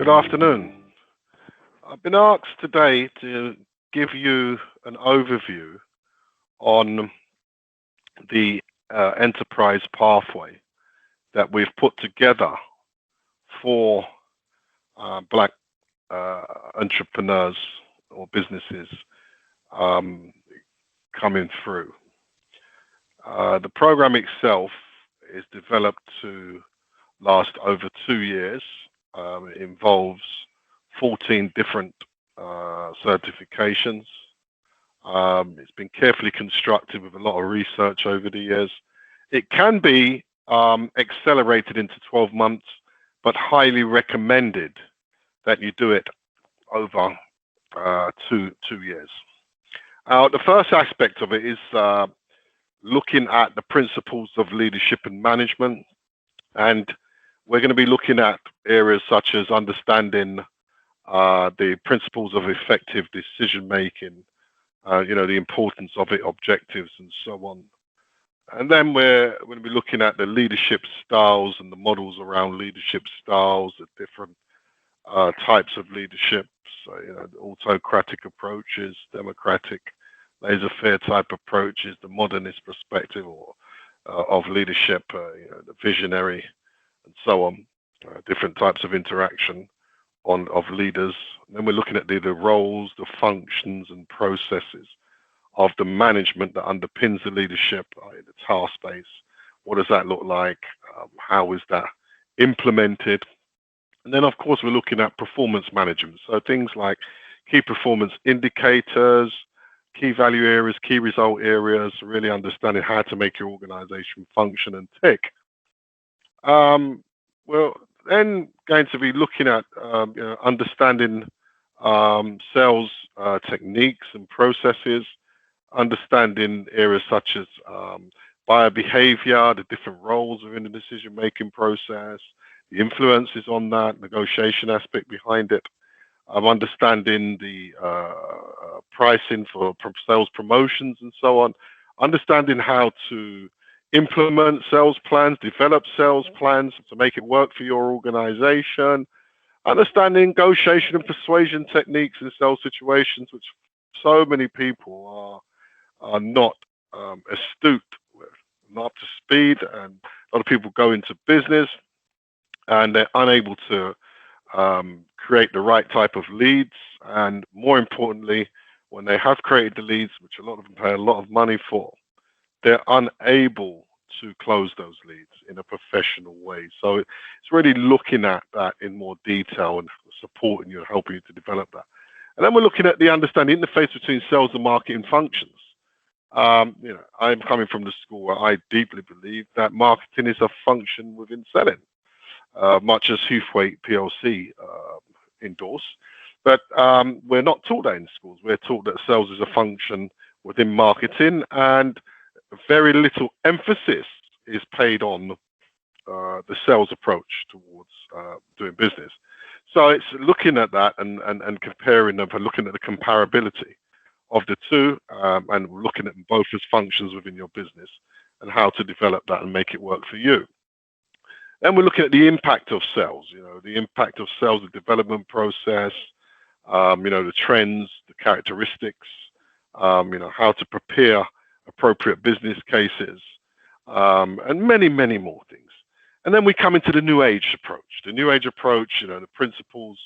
Good afternoon. I've been asked today to give you an overview on the enterprise pathway that we've put together for black entrepreneurs or businesses um, coming through. The program itself is developed to last over 2 years. It involves 14 different certifications. It's been carefully constructed with a lot of research over the years. It can be accelerated into 12 months, but highly recommended that you do it over 2 years. The first aspect of it is looking at the principles of leadership and management, and we're going to be looking at areas such as understanding the principles of effective decision making, the importance of it, objectives, and so on. And then we're going to be looking at the leadership styles and the models around leadership styles, the different types of leadership, the autocratic approaches, democratic, laissez-faire type approaches, the modernist perspective or of leadership, the visionary, and so on. Different types of interaction of leaders. And then we're looking at the roles, the functions, and processes of the management that underpins the leadership, the task base. What does that look like? How is that implemented? And then, of course, we're looking at performance management. So things like key performance indicators, key value areas, key result areas, really understanding how to make your organization function and tick. We're then going to be looking at understanding sales techniques and processes, understanding areas such as buyer behavior, the different roles within the decision-making process, the influences on that, negotiation aspect behind it, understanding the pricing for sales promotions and so on, understanding how to implement sales plans, develop sales plans to make it work for your organization, understanding negotiation and persuasion techniques in sales situations, which so many people are not astute with, not up to speed, and a lot of people go into business and they're unable to create the right type of leads, and more importantly, when they have created the leads, which a lot of them pay a lot of money for, they're unable to close those leads in a professional way. So it's really looking at that in more detail and supporting you and helping you to develop that. And then we're looking at the understanding interface between sales and marketing functions. I'm coming from the school where I deeply believe that marketing is a function within selling, much as Huthwaite PLC endorse. But we're not taught that in schools. We're taught that sales is a function within marketing, and very little emphasis is paid on the sales approach towards doing business. So it's looking at that and comparing them, and looking at the comparability of the two, and looking at both as functions within your business and how to develop that and make it work for you. Then we're looking at the impact of sales, the impact of sales, the development process, the trends, the characteristics, how to prepare appropriate business cases, and many, many more things. And then we come into the new age approach. The new age approach, the principles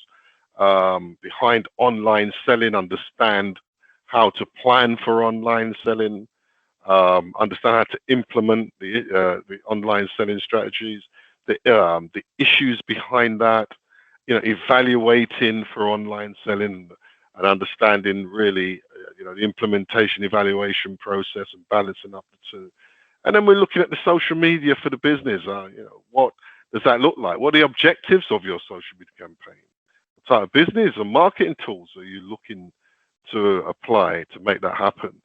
behind online selling, understand how to plan for online selling, understand how to implement the online selling strategies, the issues behind that, evaluating for online selling and understanding really, the implementation evaluation process and balancing up the two. And then we're looking at the social media for the business. What does that look like? What are the objectives of your social media campaign? What type of business and marketing tools are you looking to apply to make that happen?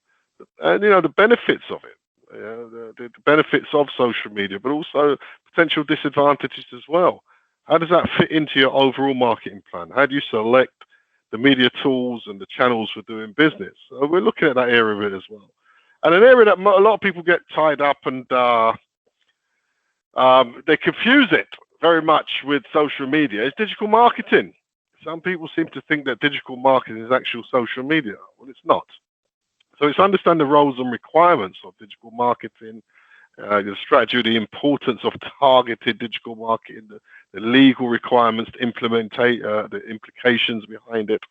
And, the benefits of it, the benefits of social media, but also potential disadvantages as well. How does that fit into your overall marketing plan? How do you select the media tools and the channels for doing business? So we're looking at that area of it as well. And an area that a lot of people get tied up and they confuse it very much with social media is digital marketing. Some people seem to think that digital marketing is actual social media. Well, it's not. So it's understand the roles and requirements of digital marketing, the strategy, the importance of targeted digital marketing, the legal requirements to implement the implications behind it,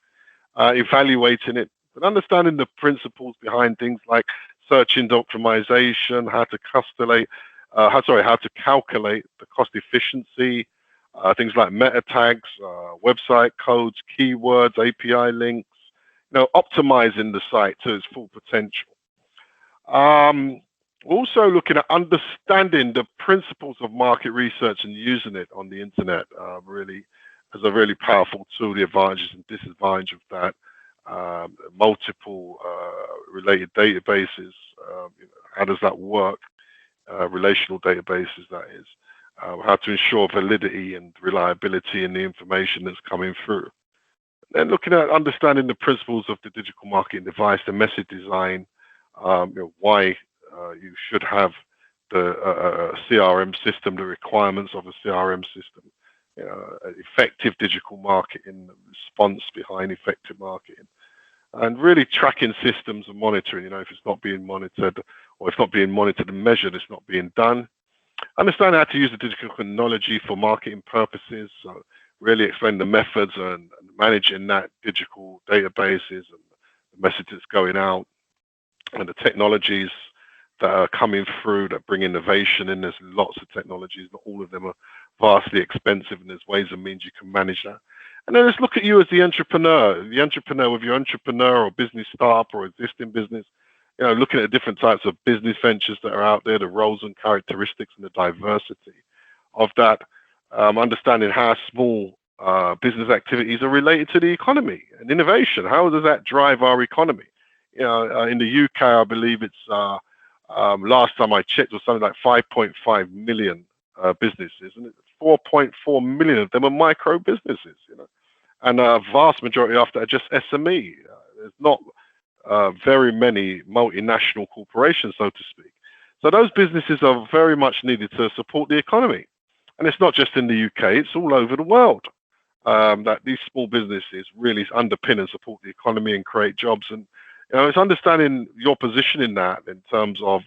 evaluating it, but understanding the principles behind things like search engine optimization, how to calculate the cost efficiency, things like meta tags, website codes, keywords, API links, optimizing the site to its full potential. Um, Also looking at understanding the principles of market research and using it on the internet, really as a really powerful tool, the advantages and disadvantages of that, multiple related databases, how does that work, relational databases that is, how to ensure validity and reliability in the information that's coming through. And looking at understanding the principles of the digital marketing device, the message design, why you should have the CRM system, the requirements of a CRM system, effective digital marketing, response behind effective marketing, and really tracking systems and monitoring. If it's not being monitored, or if it's not being monitored and measured, it's not being done. Understand how to use the digital technology for marketing purposes. So really explain the methods and managing that digital databases and the messages going out and the technologies that are coming through that bring innovation in. There's lots of technologies, not all of them are vastly expensive, and there's ways and means you can manage that. And then let's look at you as the entrepreneur, with your entrepreneur or business startup or existing business, looking at the different types of business ventures that are out there, the roles and characteristics and the diversity of that, understanding how small business activities are related to the economy and innovation. How does that drive our economy? In the UK, I believe it's last time I checked, was something like 5.5 million businesses, and 4.4 million of them are micro businesses. And a vast majority after are just SME. There's not very many multinational corporations, so to speak. So those businesses are very much needed to support the economy. And it's not just in the UK, it's all over the world. That these small businesses really underpin and support the economy and create jobs. And it's understanding your position in that in terms of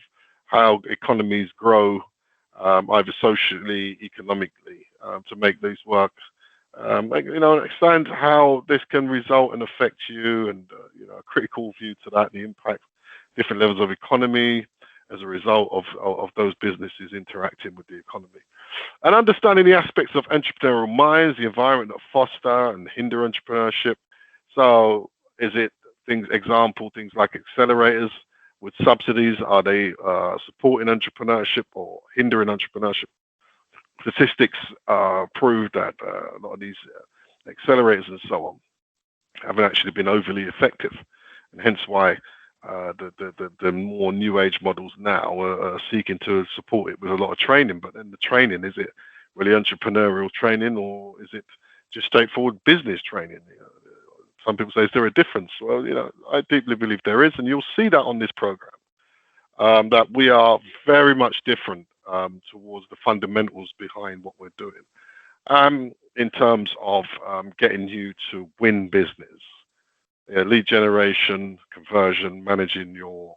how economies grow, either socially, economically, to make these work. Understand how this can result and affect you, and a critical view to that, the impact, different levels of economy as a result of those businesses interacting with the economy, and understanding the aspects of entrepreneurial minds, the environment that foster and hinder entrepreneurship. So, is it things like accelerators with subsidies? Are they supporting entrepreneurship or hindering entrepreneurship? Statistics prove that a lot of these accelerators and so on haven't actually been overly effective, and hence why the more new age models now are seeking to support it with a lot of training. But then the training, is it really entrepreneurial training, or is it just straightforward business training? Some people say, is there a difference? Well, I deeply believe there is, and you'll see that on this program, that we are very much different towards the fundamentals behind what we're doing, in terms of getting you to win business, lead generation, conversion, managing your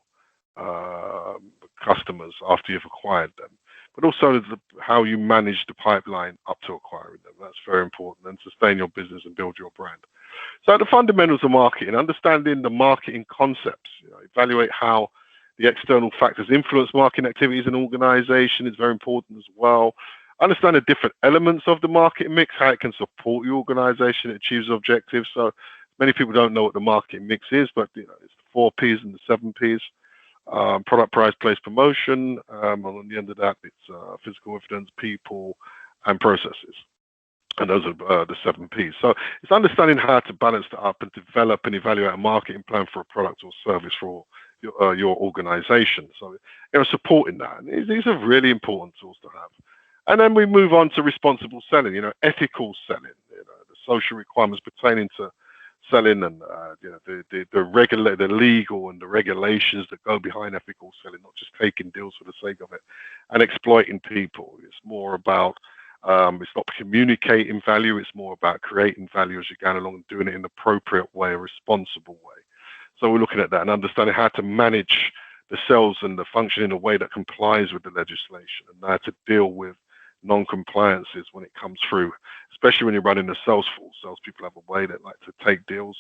customers after you've acquired them, but also how you manage the pipeline up to acquiring them. That's very important, and sustain your business and build your brand. So the fundamentals of marketing, understanding the marketing concepts, evaluate how the external factors influence marketing activities in an organization is very important as well. Understand the different elements of the marketing mix, how it can support your organization achieves objectives. So many people don't know what the marketing mix is, but it's the 4 Ps and the 7 Ps. Product, price, place, promotion. And on the end of that, it's physical evidence, people, and processes. And those are the 7 Ps. So it's understanding how to balance that up and develop and evaluate a marketing plan for a product or service for your organization. So supporting that. And these are really important tools to have. And then we move on to responsible selling, ethical selling, the social requirements pertaining to selling, and the legal and the regulations that go behind ethical selling, not just taking deals for the sake of it and exploiting people. It's more about It's not communicating value. It's more about creating value as you're going along and doing it in an appropriate way, a responsible way. So we're looking at that and understanding how to manage the cells and the function in a way that complies with the legislation, and how to deal with non-compliances when it comes through, especially when you're running a sales force. Salespeople have a way that like to take deals,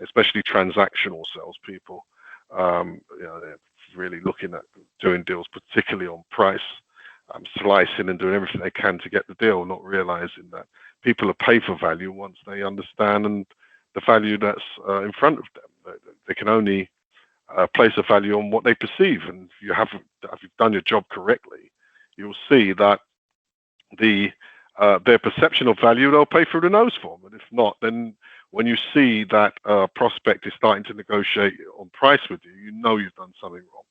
especially transactional salespeople. They're really looking at doing deals, particularly on price, slicing and doing everything they can to get the deal, not realizing that people are paid for value once they understand and the value that's in front of them. They can only place a value on what they perceive, and if you've done your job correctly, you'll see that their perception of value they'll pay through the nose for, and if not, then when you see that prospect is starting to negotiate on price with you, you know you've done something wrong.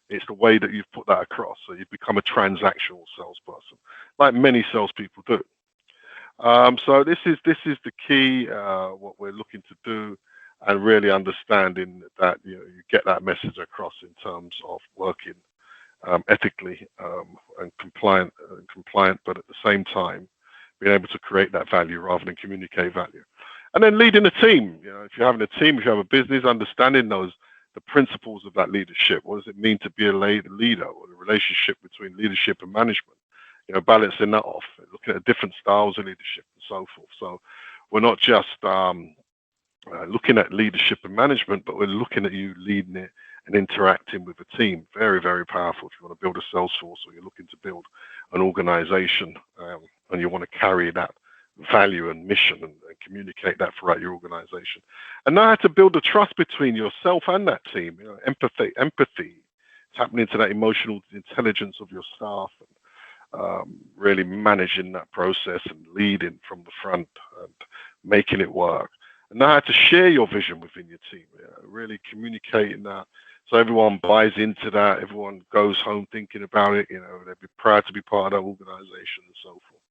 It's the way that you've put that across. So you've become a transactional salesperson, like many salespeople do. So this is the key. What we're looking to do, and really understanding that you get that message across in terms of working ethically and compliant, but at the same time being able to create that value rather than communicate value. And then leading a team. If you're having a team, if you have a business, understanding the principles of that leadership. What does it mean to be a leader, or the relationship between leadership and management? Balancing that off, looking at different styles of leadership and so forth. So we're not just looking at leadership and management, but we're looking at you leading it and interacting with a team. Very, very powerful if you want to build a sales force, or you're looking to build an organization, and you want to carry that value and mission and communicate that throughout your organization. And now how to build the trust between yourself and that team. Empathy. It's happening to that emotional intelligence of your staff, and really managing that process and leading from the front and making it work. And now how to share your vision within your team. Really communicating that so everyone buys into that. Everyone goes home thinking about it. They'd be proud to be part of that organization and so forth.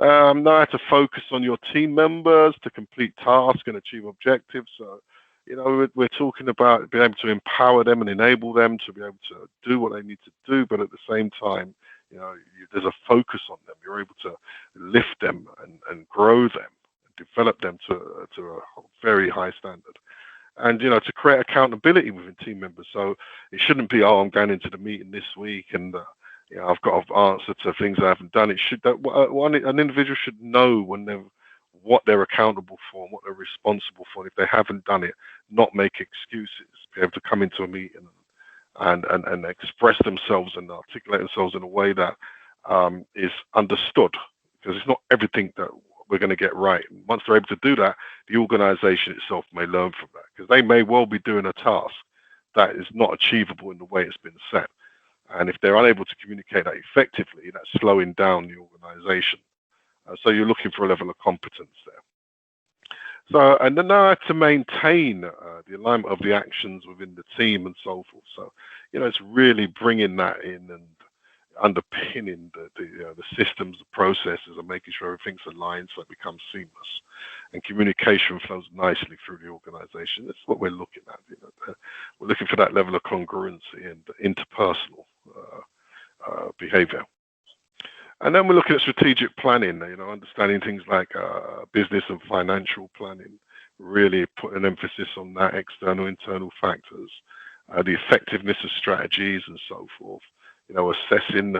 Now how to focus on your team members to complete tasks and achieve objectives. So, we're talking about being able to empower them and enable them to be able to do what they need to do, but at the same time, there's a focus on them. You're able to lift them and grow them, and develop them to a very high standard. And, to create accountability within team members. So it shouldn't be, I'm going into the meeting this week and I've got to answer to things I haven't done. It should that an individual should know what they're accountable for and what they're responsible for. If they haven't done it, not make excuses. Be able to come into a meeting and express themselves and articulate themselves in a way that is understood. Because it's not everything that we're going to get right. And once they're able to do that, the organization itself may learn from that, because they may well be doing a task that is not achievable in the way it's been set. And if they're unable to communicate that effectively, that's slowing down the organization. So you're looking for a level of competence there. So, and then now to maintain the alignment of the actions within the team and so forth. So, it's really bringing that in and underpinning the systems, the processes, and making sure everything's aligned so it becomes seamless and communication flows nicely through the organization. That's what we're looking at. We're looking for that level of congruency and interpersonal behavior. And then we're looking at strategic planning, understanding things like business and financial planning, really put an emphasis on that, external, internal factors, the effectiveness of strategies and so forth. Assessing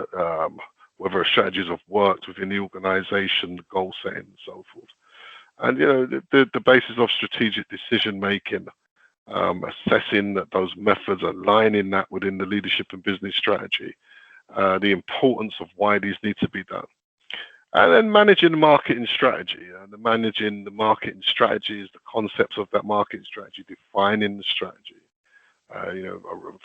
whether strategies have worked within the organization, goal setting and so forth. And, the basis of strategic decision making, assessing that those methods, aligning that within the leadership and business strategy, the importance of why these need to be done. And then managing the marketing strategy. Managing the marketing strategy is the concepts of that marketing strategy, defining the strategy.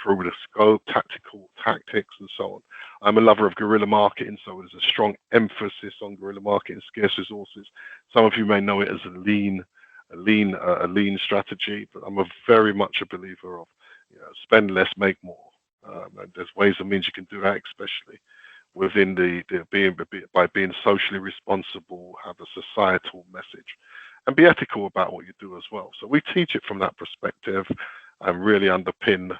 Through the scope, tactics, and so on. I'm a lover of guerrilla marketing, so there's a strong emphasis on guerrilla marketing, scarce resources. Some of you may know it as a lean strategy, but I'm very much a believer of spend less, make more. And there's ways and means you can do that, especially within by being socially responsible, have a societal message, and be ethical about what you do as well. So we teach it from that perspective. And really underpin,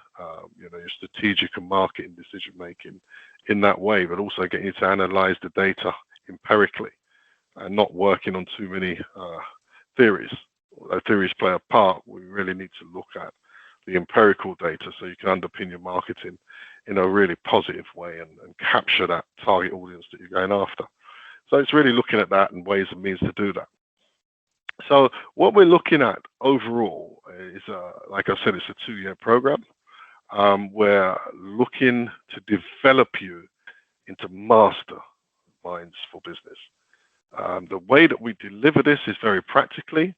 your strategic and marketing decision making in that way, but also getting you to analyze the data empirically and not working on too many theories. Although theories play a part, we really need to look at the empirical data so you can underpin your marketing in a really positive way and capture that target audience that you're going after. So it's really looking at that and ways and means to do that. So what we're looking at overall is, like I said, it's a 2-year program. We're looking to develop you into master minds for business. The way that we deliver this is very practically.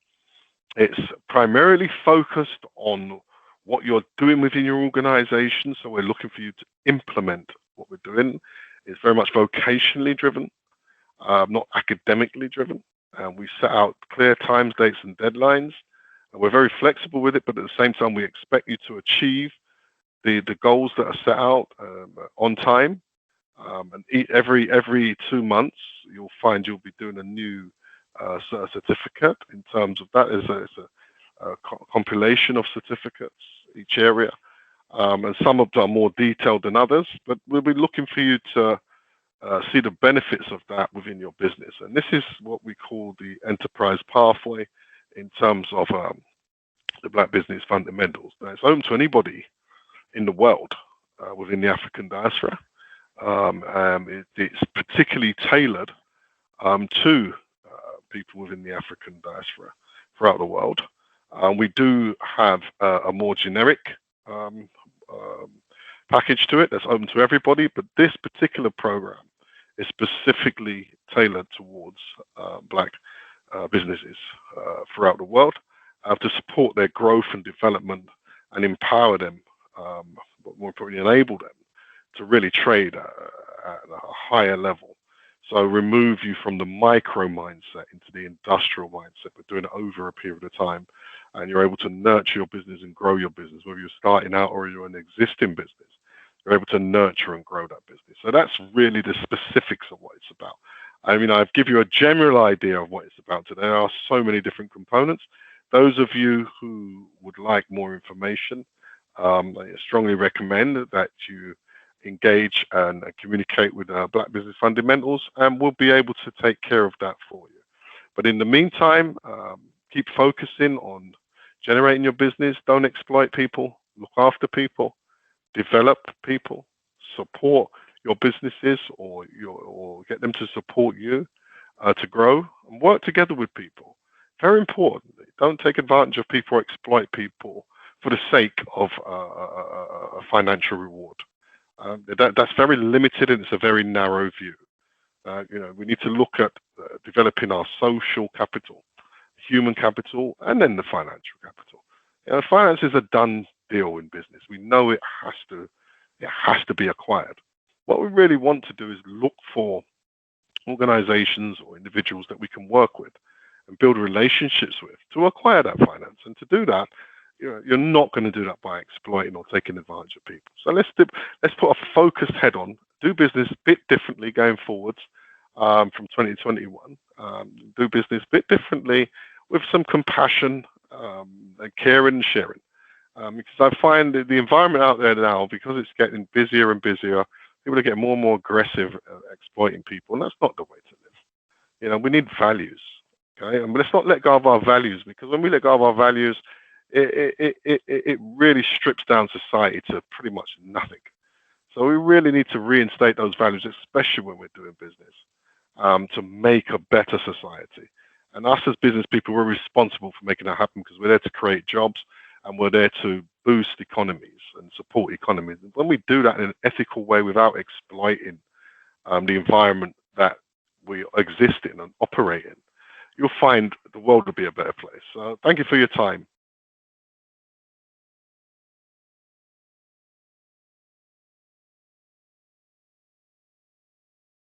It's primarily focused on what you're doing within your organization. So we're looking for you to implement what we're doing. It's very much vocationally driven, not academically driven. We set out clear times, dates, and deadlines. And we're very flexible with it, but at the same time, we expect you to achieve the goals that are set out on time. And every 2 months, you'll find you'll be doing a new certificate. In terms of that, it's a compilation of certificates each area, and some of them are more detailed than others. But we'll be looking for you to see the benefits of that within your business. And this is what we call the enterprise pathway in terms of the Black Business Fundamentals. Now, it's open to anybody in the world within the African diaspora. It's particularly tailored to people within the African diaspora throughout the world. We do have a more generic package to it that's open to everybody, but this particular program is specifically tailored towards Black businesses throughout the world to support their growth and development and empower them, but more importantly, enable them to really trade at a higher level. So remove you from the micro mindset into the industrial mindset. We're doing it over a period of time, and you're able to nurture your business and grow your business, whether you're starting out or you're an existing business. You're able to nurture and grow that business. So that's really the specifics of what it's about. I mean, I've given you a general idea of what it's about today. There are so many different components. Those of you who would like more information, I strongly recommend that you engage and communicate with Black Business Fundamentals, and we'll be able to take care of that for you. But in the meantime, keep focusing on generating your business. Don't exploit people. Look after people. Develop people. Support your businesses or get them to support you to grow, and work together with people. Very importantly, don't take advantage of people or exploit people for the sake of a financial reward. That's very limited, and it's a very narrow view. We need to look at developing our social capital, human capital, and then the financial capital. Finance is a done deal in business. We know it has to be acquired. What we really want to do is look for organizations or individuals that we can work with and build relationships with to acquire that finance. And to do that, you're not going to do that by exploiting or taking advantage of people. So let's put a focused head on, do business a bit differently going forwards from 2021. Do business a bit differently with some compassion and caring and sharing. Because I find that the environment out there now, because it's getting busier and busier, people are getting more and more aggressive at exploiting people, and that's not the way to live. We need values, okay? And let's not let go of our values, because when we let go of our values, it really strips down society to pretty much nothing. So we really need to reinstate those values, especially when we're doing business, to make a better society. And us as business people, we're responsible for making that happen, because we're there to create jobs and we're there to boost economies and support economies. And when we do that in an ethical way without exploiting the environment that we exist in and operate in, you'll find the world will be a better place. So thank you for your time.